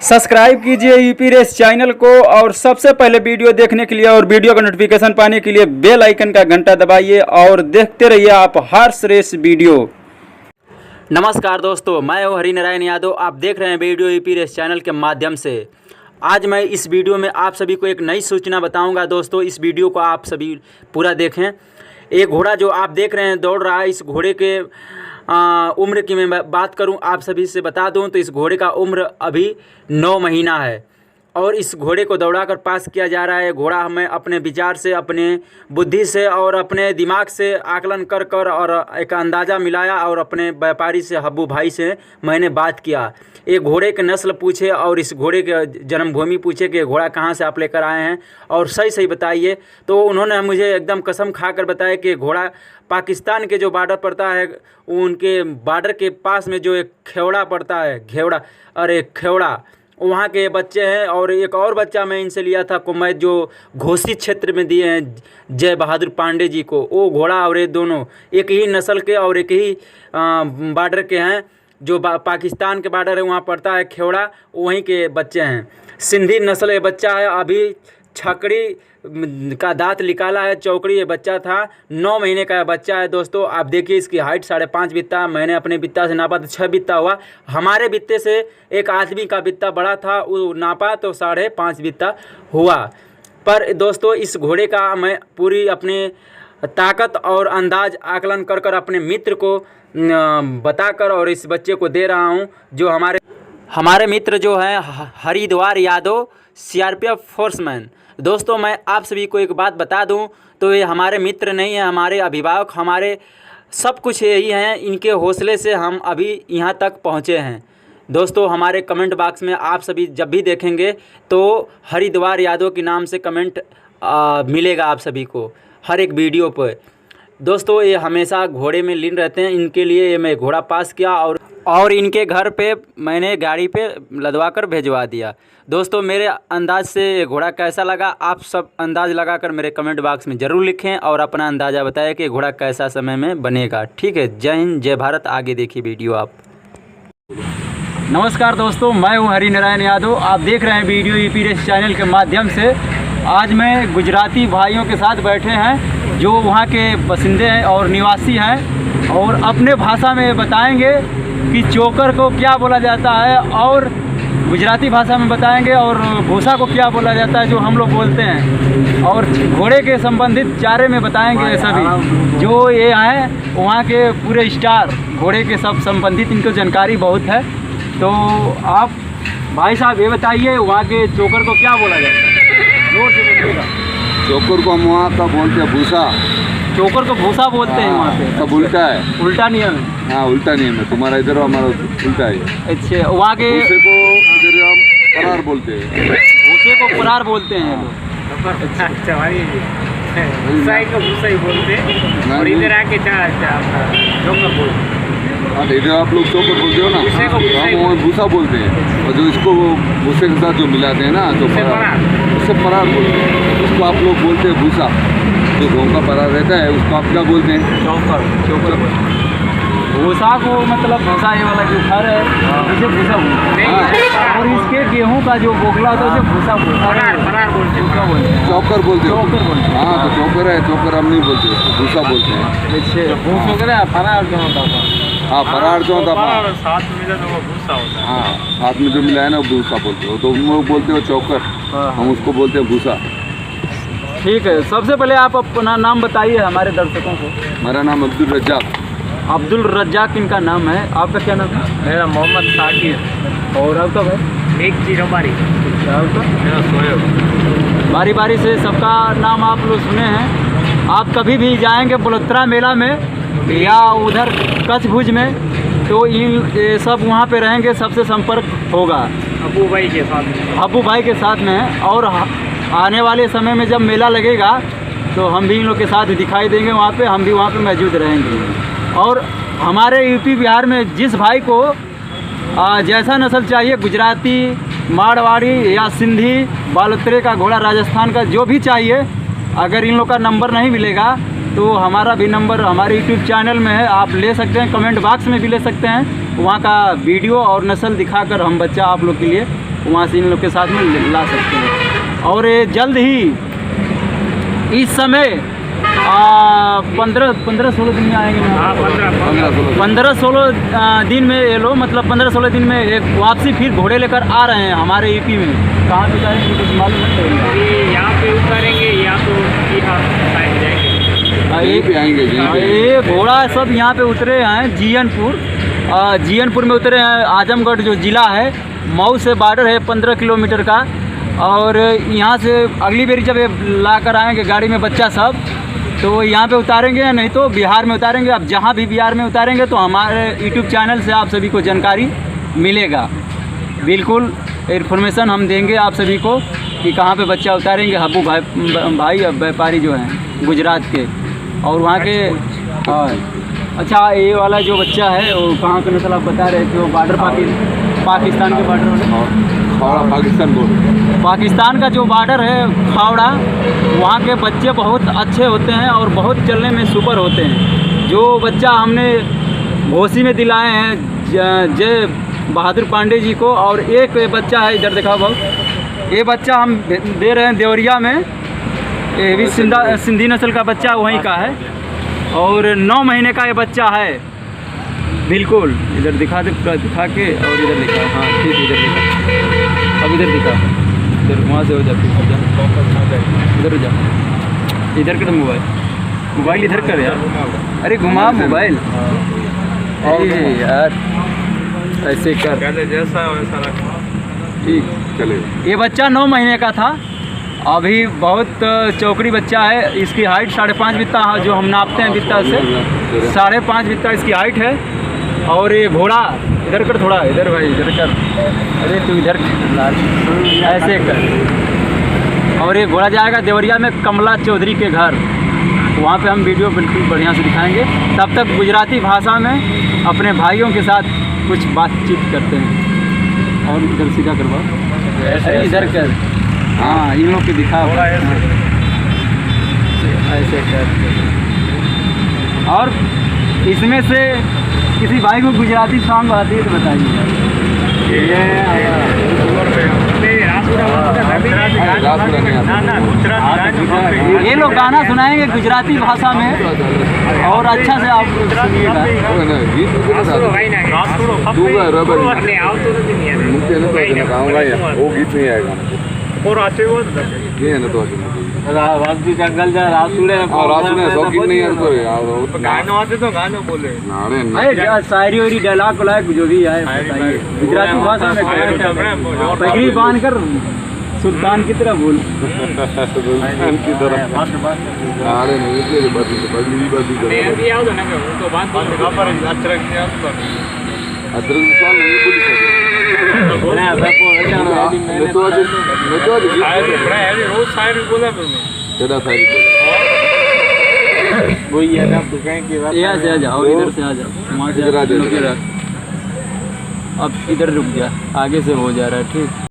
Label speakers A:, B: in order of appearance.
A: Subscribe कीजिए UP race channel को और सबसे पहले वीडियो देखने के लिए और वीडियो का नोटिफिकेशन पाने के लिए बेल आइकन का घंटा दबाइए और देखते रहिए आप हर्ष रेस वीडियो। नमस्कार दोस्तों, मैं हूं हरिनारायण यादव। आप देख रहे हैं वीडियो यूपी रेस चैनल के माध्यम से। आज मैं इस वीडियो में आप सभी को एक नई सूचना बताऊंगा। दोस्तों, इस वीडियो को आप सभी पूरा देखें। एक घोड़ा जो आप देख रहे हैं दौड़ रहा है, इस घोड़े के उम्र की मैं बात करूं, आप सभी से बता दूं तो इस घोड़े का उम्र अभी 9 महीना है और इस घोड़े को दौड़ाकर पास किया जा रहा है। घोड़ा हमें अपने विचार से, अपने बुद्धि से और अपने दिमाग से आकलन कर और एक अंदाज़ा मिलाया और अपने व्यापारी से, हब्बू भाई से मैंने बात किया। एक घोड़े के नस्ल पूछे और इस घोड़े के जन्मभूमि पूछे कि घोड़ा कहाँ से आप लेकर आए हैं और सही बताइए। तो उन्होंने मुझे एकदम कसम खाकर बताया कि घोड़ा पाकिस्तान के जो बॉर्डर पड़ता है, उनके बॉर्डर के पास में जो एक खेवड़ा पड़ता है, खेवड़ा वहाँ के बच्चे हैं। और एक और बच्चा मैं इनसे लिया था कुमैत, जो घोसी क्षेत्र में दिए हैं जय बहादुर पांडे जी को। वो घोड़ा और ये दोनों एक ही नस्ल के और एक ही बॉर्डर के हैं। जो पाकिस्तान के बॉर्डर है वहाँ पड़ता है खेवड़ा, वहीं के बच्चे हैं। सिंधी नस्ल ये बच्चा है, अभी छकड़ी का दांत निकाला है, चौकड़ी ये बच्चा था। 9 महीने का बच्चा है। दोस्तों, आप देखिए इसकी हाइट 5.5 बित्ता। मैंने अपने बित्ता से नापा तो 6 बित्ता हुआ। हमारे बित्ते से एक आदमी का बित्ता बड़ा था, वो नापा तो 5.5 बित्ता हुआ। पर दोस्तों, इस घोड़े का मैं पूरी अपनी ताकत और अंदाज आकलन कर अपने मित्र को बताकर और इस बच्चे को दे रहा हूँ। जो हमारे मित्र जो हैं हरिद्वार यादव, CRPF फोर्समैन। दोस्तों, मैं आप सभी को एक बात बता दूं तो ये हमारे मित्र नहीं हैं, हमारे अभिभावक, हमारे सब कुछ यही हैं। इनके हौसले से हम अभी यहाँ तक पहुँचे हैं। दोस्तों, हमारे कमेंट बॉक्स में आप सभी जब भी देखेंगे तो हरिद्वार यादव के नाम से कमेंट मिलेगा आप सभी को हर एक वीडियो पर। दोस्तों, ये हमेशा घोड़े में लीन रहते हैं। इनके लिए मैं घोड़ा पास किया और इनके घर पे मैंने गाड़ी पे लदवा कर भेजवा दिया। दोस्तों, मेरे अंदाज से ये घोड़ा कैसा लगा, आप सब अंदाज़ लगाकर मेरे कमेंट बॉक्स में ज़रूर लिखें और अपना अंदाज़ा बताएं कि घोड़ा कैसा समय में बनेगा। ठीक है, जय हिंद, जय भारत। आगे देखिए वीडियो आप। नमस्कार दोस्तों, मैं हूं हरिनारायण यादव। आप देख रहे हैं वीडियो यूपी रेस चैनल के माध्यम से। आज मैं गुजराती भाइयों के साथ बैठे हैं जो वहाँ के बसिंदे हैं और निवासी हैं और अपने भाषा में बताएंगे कि चोकर को क्या बोला जाता है और गुजराती भाषा में बताएंगे और भूसा को क्या बोला जाता है जो हम लोग बोलते हैं, और घोड़े के संबंधित चारे में बताएंगे सभी। जो ये हैं वहाँ के पूरे स्टार घोड़े के सब संबंधित इनको जानकारी बहुत है। तो आप भाई साहब ये बताइए, वहाँ के चोकर को क्या बोला जाता है? जोर से बोलिएगा।
B: चोकर को हम वहाँ का बोलते हैं भूसा।
A: चोकर को भूसा बोलते हैं वहाँ पे।
B: सब उल्टा है,
A: उल्टा नियम है।
B: हाँ, उल्टा नियम है। तुम्हारा इधर हमारा उल्टा है।
A: अच्छा, वहाँ के
B: भूसे को इधर हम परार बोलते हैं।
A: भूसे को परार बोलते हैं लोग।
C: अच्छा, भूसा को भूसा ही बोलते हैं और इधर आके चोकर बोलते हैं।
B: हाँ, इधर आप लोग चोकर बोलते हो ना, हम वहाँ भूसा बोलते हैं। और जो इसको भूसे के साथ जो मिलाते हैं ना, तो उससे परार बोलते हैं। उसको आप लोग बोलते हैं भूसा। जो गेहूँ का परार रहता है उसको आप क्या बोलते हैं?
A: चोकर। भूसा को मतलब भूसा ये वाला जो घर है इसे भूसा बोलते हैं, और इसके गेहूँ का जो बोखला होता है उसे भूसा
C: परार बोलते हैं।
B: चोकर बोलते हो?
A: चोकर बोलते हैं।
B: हाँ, तो चोकर है, चोकर हम नहीं बोलते, भूसा बोलते हैं।
A: अच्छा, परार जो होता है।
B: हाँ, परार जो होता है
C: साथ में मिला तो वो भूसा होता है।
B: हाँ, साथ में जो मिला है ना वो भूसा बोलते हो। तो उन लोग बोलते हो चोकर, हम उसको बोलते हैं भूसा।
A: ठीक है, सबसे पहले आप अपना नाम बताइए हमारे दर्शकों को।
B: मेरा नाम अब्दुल रज्जाक।
A: अब्दुल रज्जाक इनका नाम है। आपका क्या नाम है?
C: मेरा मोहम्मद साकिर।
A: और आपका भाई?
C: एक चीज़ हमारी।
A: आपका?
C: मेरा सोएब।
A: बारी बारी से सबका नाम आप लोग सुने हैं। आप कभी भी जाएंगे बलोत्रा मेला में या उधर कच्छ भुज में तो ये सब वहाँ पे रहेंगे, सबसे संपर्क होगा
C: अबू भाई के साथ में।
A: अबू भाई के साथ में। और आने वाले समय में जब मेला लगेगा तो हम भी इन लोग के साथ दिखाई देंगे वहाँ पे, हम भी वहाँ पे मौजूद रहेंगे। और हमारे यूपी बिहार में जिस भाई को जैसा नस्ल चाहिए, गुजराती, मारवाड़ी या सिंधी, बालोतरे का घोड़ा, राजस्थान का जो भी चाहिए, अगर इन लोग का नंबर नहीं मिलेगा तो हमारा भी नंबर हमारे यूट्यूब चैनल में है, आप ले सकते हैं, कमेंट बॉक्स में भी ले सकते हैं। वहाँ का वीडियो और नस्ल दिखाकर हम बच्चा आप लोग के लिए वहाँ से इन लोग के साथ में ला सकते हैं। और ये जल्द ही इस समय 15-16 दिन में आएंगे ना।
C: हाँ 15
A: 15-16 दिन में ये लोग मतलब 15-16 दिन में एक वापसी फिर घोड़े लेकर आ रहे हैं हमारे यूपी में। कहाँ पे जाएंगे कुछ मालूम नहीं।
C: ये यहाँ पे उतारेंगे या तो बिहार साइड जाएंगे।
B: यहीं पे आएंगे
A: ये घोड़ा सब यहाँ पे उतरे हैं जीयनपुर में उतरे हैं। आजमगढ़ जो ज़िला है मऊ से बॉर्डर है 15 किलोमीटर का। और यहाँ से अगली बारी जब ये ला कर आएँगे गाड़ी में बच्चा सब तो यहाँ पे उतारेंगे, नहीं तो बिहार में उतारेंगे। अब जहाँ भी बिहार में उतारेंगे तो हमारे यूट्यूब चैनल से आप सभी को जानकारी मिलेगा। बिल्कुल इन्फॉर्मेशन हम देंगे आप सभी को कि कहाँ पे बच्चा उतारेंगे। हब्बू भाई व्यापारी जो हैं गुजरात के और वहाँ के। हाँ अच्छा, ये वाला जो बच्चा है वो कहाँ का नस्ल आप बता रहे थे? वो बॉर्डर पाकिस्तान के बॉर्डर
B: खावड़ा पाकिस्तान बोर्ड,
A: पाकिस्तान का जो बॉर्डर है खावड़ा, वहाँ के बच्चे बहुत अच्छे होते हैं और बहुत चलने में सुपर होते हैं। जो बच्चा हमने घोसी में दिलाए हैं जय बहादुर पांडे जी को। और एक बच्चा है इधर दिखाओ भाव, ये बच्चा हम दे रहे हैं देवरिया में। ये भी सिंधी नस्ल का बच्चा वहीं का है और 9 महीने का ये बच्चा है। बिल्कुल इधर दिखा के और इधर दिखा। हाँ ठीक, इधर दिखा, अब इधर दिखा, इधर वहाँ से हो जाती इधर जा, इधर कर मोबाइल इधर कर यार। अरे घुमा मोबाइल यार, ऐसे कर
C: जैसा वैसा
A: ठीक
B: चलेगा।
A: ये बच्चा 9 महीने का था, अभी बहुत चौकड़ी बच्चा है। इसकी हाइट 5.5 बित्ता जो हम नापते हैं बित्ता से 5.5 बित्ता इसकी हाइट है। और ये घोड़ा इधर कर, थोड़ा इधर भाई इधर कर, अरे तू इधर ऐसे कर। और ये घोड़ा जाएगा देवरिया में कमला चौधरी के घर, वहाँ पे हम वीडियो बिल्कुल बढ़िया से दिखाएंगे। तब तक गुजराती भाषा में अपने भाइयों के साथ कुछ बातचीत करते हैं। और इधर सीधा करवा, अरे इधर कर। हाँ इन लोग के दिखा ऐसे कर। और इसमें से किसी भाई को गुजराती सॉन्ग आती है तो बताइए। ये लोग गाना सुनाएंगे गुजराती भाषा में और अच्छा से आप सुनिएगा।
B: वो गीत नहीं आएगा ये है ना तो
A: जंगल जा रासुड़े
B: शौकीन नहीं है
C: गानों आते तो गानों बोले।
B: अरे
A: शायरी वायरी डायलॉग वायलॉग जो भी है बताइए गुजराती भाषा में। पगड़ी बांध कर सुल्तान की तरह बोल।
B: सुल्तान की तरह अरे नहीं ये बात पगड़ी
C: भी आओ ना तो बात पर अदरक नहीं आता,
B: अदरक मसाला नहीं बोली सकते।
C: रोज शायरी बोला
A: वही है ना, यहाँ से आ जाओ, इधर से आ जाओ, वहाँ से अब इधर रुक जा, आगे से हो जा रहा है ठीक।